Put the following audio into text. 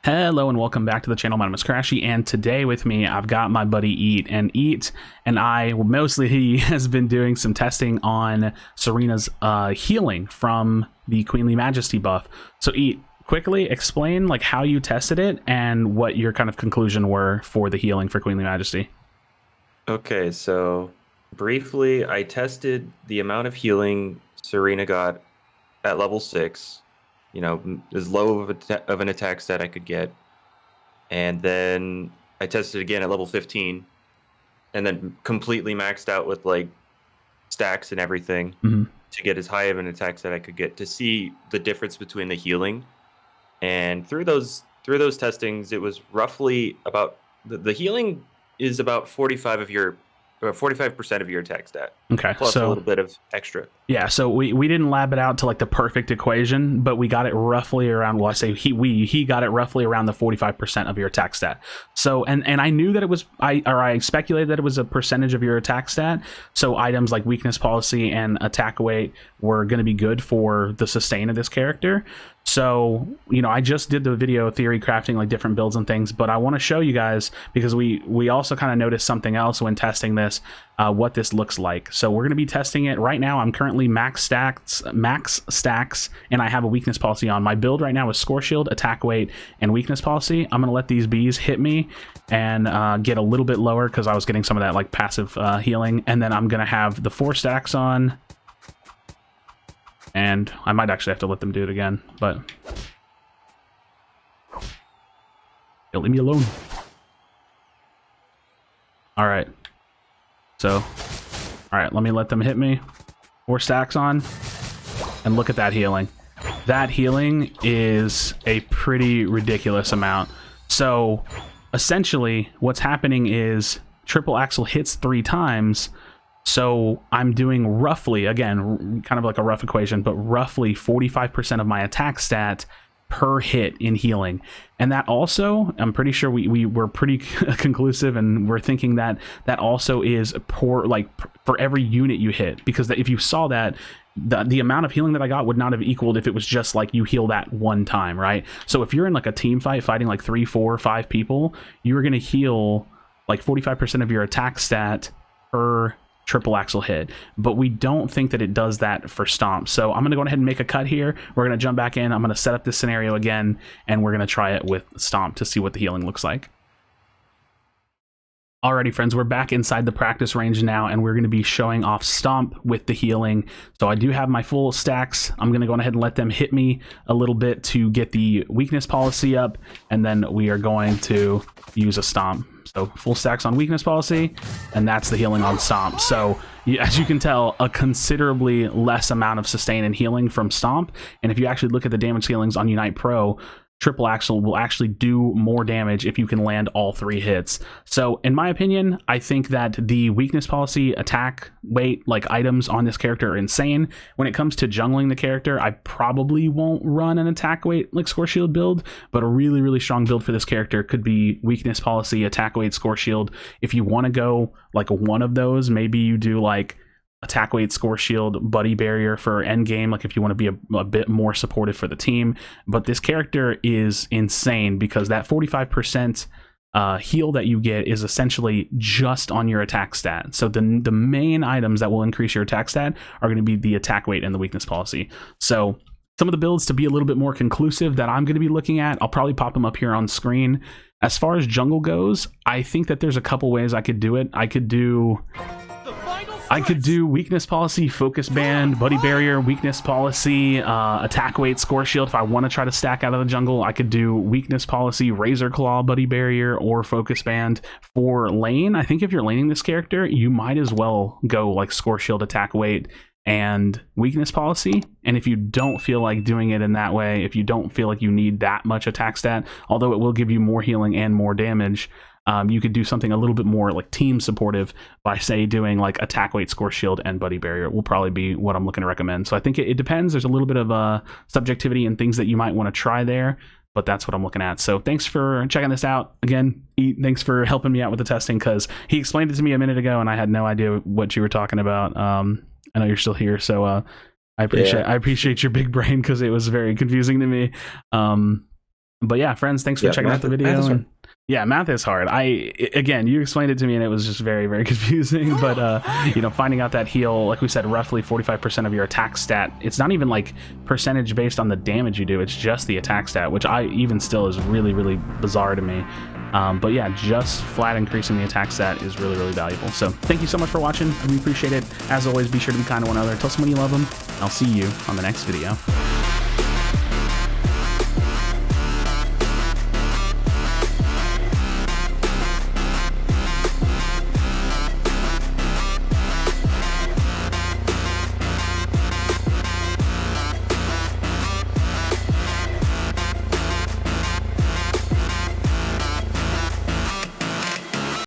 Hello and welcome back to the channel. My name is Krashy, and today with me I've got my buddy Eat. And Eat and I, well, mostly he has been doing some testing on TSAREEENAS healing from the Queenly Majesty buff. So Eat, quickly explain like how you tested it and what your kind of conclusion were for the healing for Queenly Majesty. Okay, so briefly, I tested the amount of healing TSAREEENA got at level 6, you know, as low of an attack stat I could get. And then I tested again at level 15, and then completely maxed out with like stacks and everything to get as high of an attack stat I could get to see the difference between the healing. And through those testings, it was roughly about the healing is about 45% of your attack stat. Okay, plus a little bit of extra. Yeah, so we didn't lab it out to like the perfect equation, but we got it roughly around, well, I say he got it roughly around the 45% of your attack stat. So and I knew that it was I speculated that it was a percentage of your attack stat. So items like weakness policy and attack weight were going to be good for the sustain of this character. So, you know, I just did the video Theorycrafting like different builds and things, but I want to show you guys because we also kind of noticed something else when testing this, what this looks like. So we're going to be testing it right now. I'm currently max stacks, and I have a weakness policy on. My build right now is score shield, attack weight, and weakness policy. I'm going to let these bees hit me and get a little bit lower because I was getting some of that like passive healing, and then I'm going to have the 4 stacks on. And I might actually have to let them do it again, but don't leave me alone. All right. So, all right, let me let them hit me. 4 stacks on, and look at that healing. That healing is a pretty ridiculous amount. So, essentially, what's happening is triple Axel hits 3 times. So I'm doing roughly, again, kind of like a rough equation, but roughly 45% of my attack stat per hit in healing. And that also, I'm pretty sure we were pretty conclusive, and we're thinking that that also is for every unit you hit, because if you saw that, the amount of healing that I got would not have equaled if it was just like you heal that one time, right? So if you're in like a team fight fighting like 3, 4, 5 people, you're going to heal like 45% of your attack stat per triple Axel hit, but we don't think that it does that for Stomp. So I'm going to go ahead and make a cut here. We're going to jump back in. I'm going to set up this scenario again, and we're going to try it with Stomp to see what the healing looks like. Alrighty, friends, we're back inside the practice range now, and we're going to be showing off Stomp with the healing. So I do have my full stacks. I'm going to go ahead and let them hit me a little bit to get the weakness policy up, and then we are going to use a Stomp. So full stacks on weakness policy, and that's the healing on Stomp. So as you can tell, a considerably less amount of sustain and healing from Stomp. And if you actually look at the damage ceilings on Unite Pro, triple Axel will actually do more damage if you can land all 3 hits. So in my opinion, I think that the weakness policy, attack weight, like items on this character are insane. When it comes to jungling the character, I probably won't run an attack weight like score shield build, but a really, really strong build for this character could be weakness policy, attack weight, score shield. If you want to go like one of those, maybe you do like attack weight, score shield, buddy barrier for end game, like if you want to be a bit more supportive for the team. But this character is insane because that 45% heal that you get is essentially just on your attack stat. So the main items that will increase your attack stat are going to be the attack weight and the weakness policy. So some of the builds to be a little bit more conclusive that I'm going to be looking at, I'll probably pop them up here on screen. As far as jungle goes, I think that there's a couple ways I could do it. I could do weakness policy, focus band, buddy barrier, weakness policy, attack weight, score shield. If I want to try to stack out of the jungle, I could do weakness policy, razor claw, buddy barrier, or focus band. For lane, I think if you're laning this character, you might as well go like score shield, attack weight, and weakness policy. And if you don't feel like doing it in that way, if you don't feel like you need that much attack stat, although it will give you more healing and more damage, you could do something a little bit more like team supportive by, say, doing like attack weight, score shield, and buddy barrier will probably be what I'm looking to recommend. So I think it depends. There's a little bit of subjectivity and things that you might want to try there, but that's what I'm looking at. So thanks for checking this out. Again, Eat, thanks for helping me out with the testing, because he explained it to me a minute ago and I had no idea what you were talking about. I know you're still here, so I appreciate your big brain, because it was very confusing to me. But yeah, friends, thanks for checking out the video. Yeah, math is hard. Again, you explained it to me and it was just very, very confusing. But, you know, finding out that heal, like we said, roughly 45% of your attack stat. It's not even like percentage based on the damage you do. It's just the attack stat, which even still is really, really bizarre to me. But yeah, just flat increasing the attack stat is really, really valuable. So thank you so much for watching. We appreciate it. As always, be sure to be kind to one another. Tell someone you love them. I'll see you on the next video.